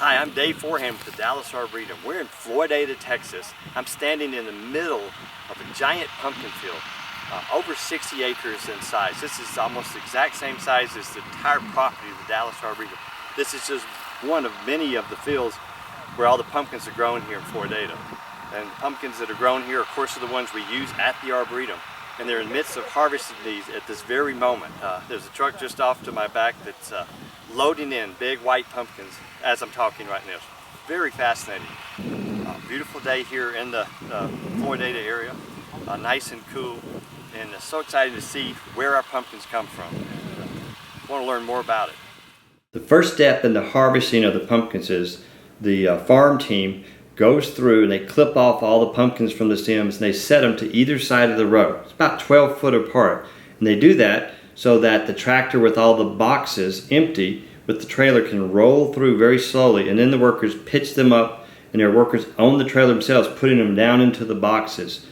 Hi, I'm Dave Forehand with the Dallas Arboretum. We're in Floydada, Texas. I'm standing in the middle of a giant pumpkin field, over 60 acres in size. This is almost the exact same size as the entire property of the Dallas Arboretum. This is just one of many of the fields where all the pumpkins are grown here in Floydada. And the pumpkins that are grown here, of course, are the ones we use at the Arboretum. And they're in the midst of harvesting these at this very moment. There's a truck just off to my back that's loading in big white pumpkins as I'm talking right now. Very fascinating. Beautiful day here in the Floydada area, nice and cool, and so excited to see where our pumpkins come from. Want to learn more about it. The first step in the harvesting of the pumpkins is the farm team goes through and they clip off all the pumpkins from the stems and they set them to either side of the row. It's about 12 foot apart, and they do that so that the tractor with all the boxes empty with the trailer can roll through very slowly, and then the workers pitch them up and their workers own the trailer themselves, putting them down into the boxes.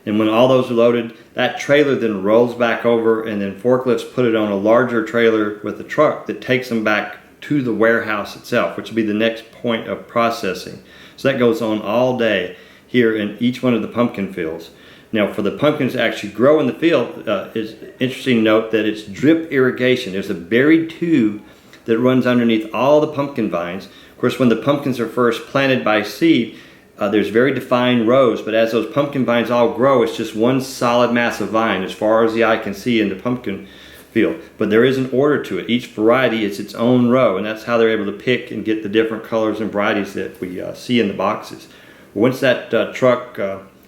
And when all those are loaded, that trailer then rolls back over, and then forklifts put it on a larger trailer with a truck that takes them back to the warehouse itself, which will be the next point of processing. So that goes on all day here in each one of the pumpkin fields. Now, for the pumpkins to actually grow in the field, it's interesting to note that it's drip irrigation. There's a buried tube that runs underneath all the pumpkin vines. Of course, when the pumpkins are first planted by seed, there's very defined rows, but as those pumpkin vines all grow, it's just one solid mass of vine as far as the eye can see in the pumpkin field. But there is an order to it. Each variety is its own row, and that's how they're able to pick and get the different colors and varieties that we see in the boxes. Once that truck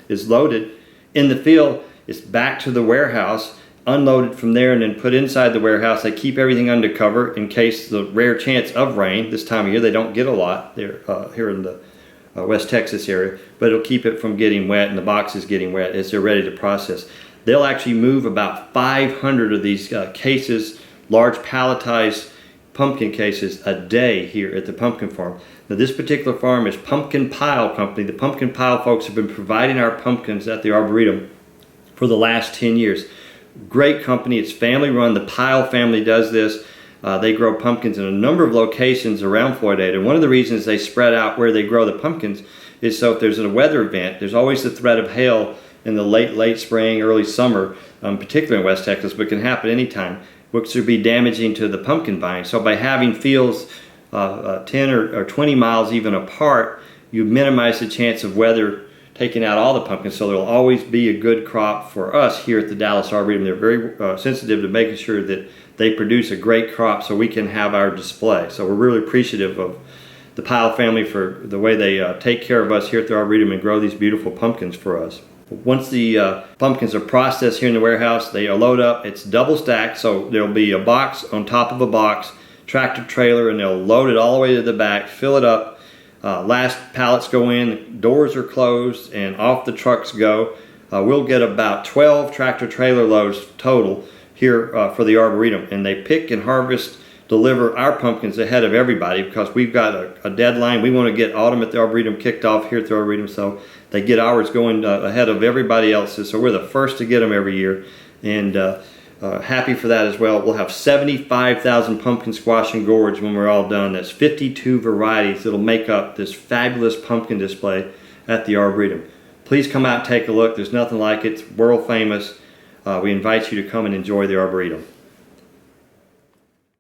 is loaded in the field, it's back to the warehouse, unloaded from there, and then put inside the warehouse. They keep everything under cover in case the rare chance of rain. This time of year they don't get a lot there here in the West Texas area, but it'll keep it from getting wet and the boxes getting wet as they're ready to process. They'll actually move about 500 of these cases, large palletized pumpkin cases, a day here at the pumpkin farm. Now, this particular farm is Pumpkin Pyle Company. The Pumpkin Pyle folks have been providing our pumpkins at the Arboretum for the last 10 years. Great company. It's family run. The Pyle family does this. They grow pumpkins in a number of locations around Floydada. One of the reasons they spread out where they grow the pumpkins is so if there's a weather event, there's always the threat of hail in the late spring, early summer, particularly in West Texas, but can happen anytime, which would be damaging to the pumpkin vine. So by having fields 10 or 20 miles even apart, you minimize the chance of weather taking out all the pumpkins, so there'll always be a good crop for us here at the Dallas Arboretum. They're very sensitive to making sure that they produce a great crop so we can have our display. So we're really appreciative of the Pyle family for the way they take care of us here at the Arboretum and grow these beautiful pumpkins for us. Once the pumpkins are processed here in the warehouse, they are loaded up. It's double stacked, so there'll be a box on top of a box, tractor trailer, and they'll load it all the way to the back, fill it up. Last pallets go in, doors are closed, and off the trucks go. We'll get about 12 tractor trailer loads total here for the Arboretum, and they pick and harvest, deliver our pumpkins ahead of everybody because we've got a deadline. We want to get autumn at the Arboretum kicked off here at the Arboretum, so they get ours going ahead of everybody else's. So we're the first to get them every year, and happy for that as well. We'll have 75,000 pumpkin squash and gourds when we're all done. That's 52 varieties that'll make up this fabulous pumpkin display at the Arboretum. Please come out and take a look. There's nothing like it. It's world famous. We invite you to come and enjoy the Arboretum.